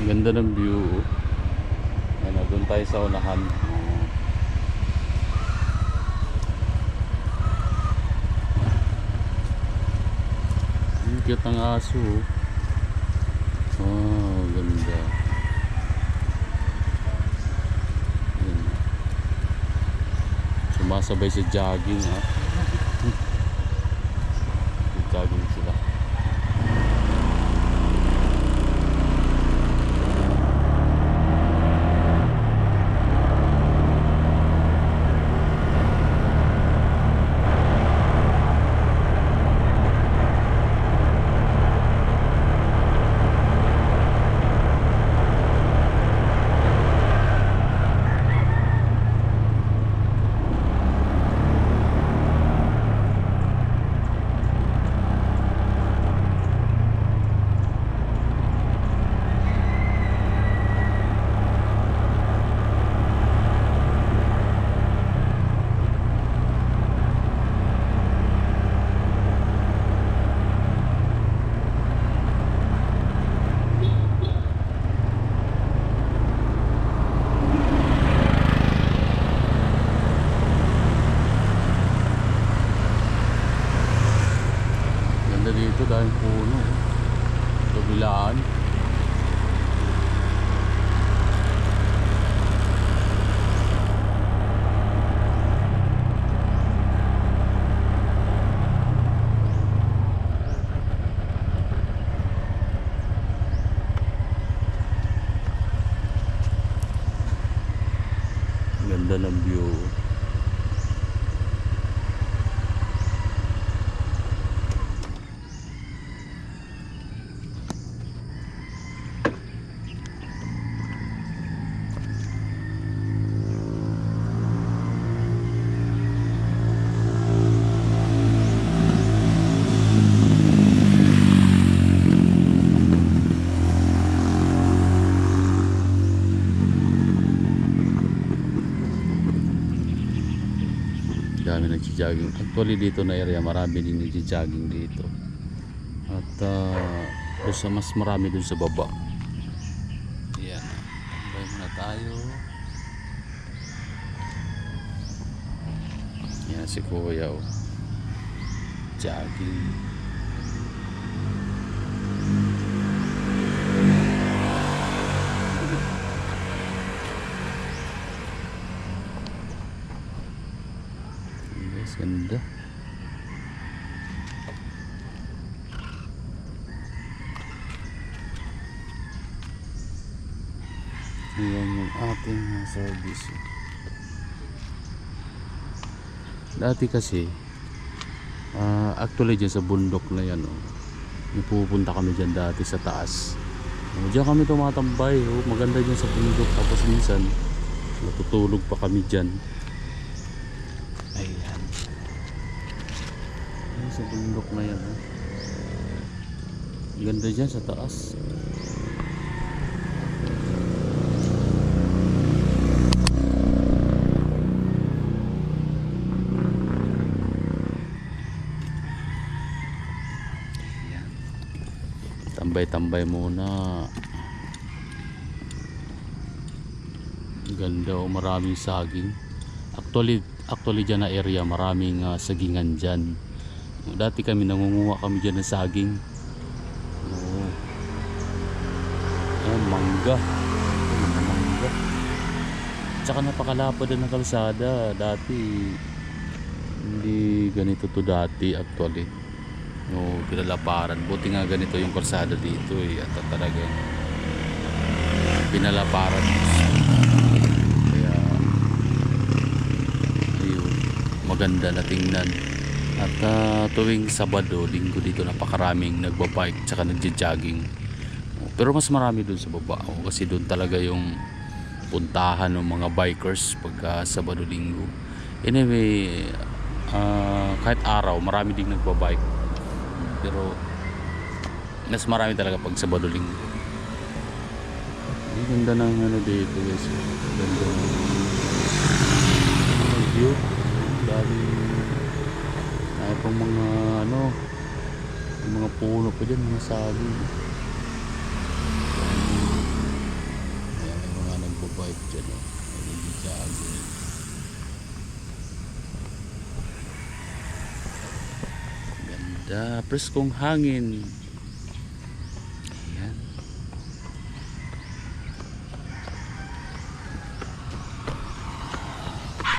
Ganda ng view. Ano, doon tayo sa unahan. Ang cute ng aso. Oh, ganda. Yan. Sumasabay sa jogging, ha. Jogging sila. Dito dahil puno kabilaan. Ganda ng view. Dami nagja-jogging. Actually dito na area marami din nagja-jogging dito. At doon sa mas marami doon sa baba. Yan. Tambay muna tayo. Yan si Kuya, oh. Jogging. Ganda. Ayan yung ating service. Dati kasi actually dyan sa bundok na yan, oh, pupunta kami dyan dati sa taas. Diyan kami tumatambay, oh. Maganda dyan sa bundok. Tapos minsan natutulog pa kami dyan. Ayan sa bundok na yan, oh. Ganda dyan sa taas. Tambay-tambay muna. Ganda, oh. Maraming saging. Actually dyan na area maraming sagingan dyan. Dati kami nangunguha kami dyan ng saging. Oh. Ayan, mangga. Mangga. Tsaka napakalapad ng kalsada. Dati hindi ganito to dati actually. No, pinalaparan. Buti nga ganito yung kalsada dito, eh. At talagang pinalaparan. Kaya ayun, maganda na tingnan. At tuwing Sabado, Linggo dito napakaraming nagbabike tsaka nagja-jogging. Pero mas marami dun sa baba, oh, kasi dun talaga yung puntahan ng mga bikers pagka Sabado, Linggo. Anyway, kahit araw marami ding nagbabike. Pero mas marami talaga pag Sabado, Linggo. Ang ganda ng ano dito, guys. Ganda ng view. Dami ay pang mga ano, mga puno pa dyan, mga saging. preskong hangin.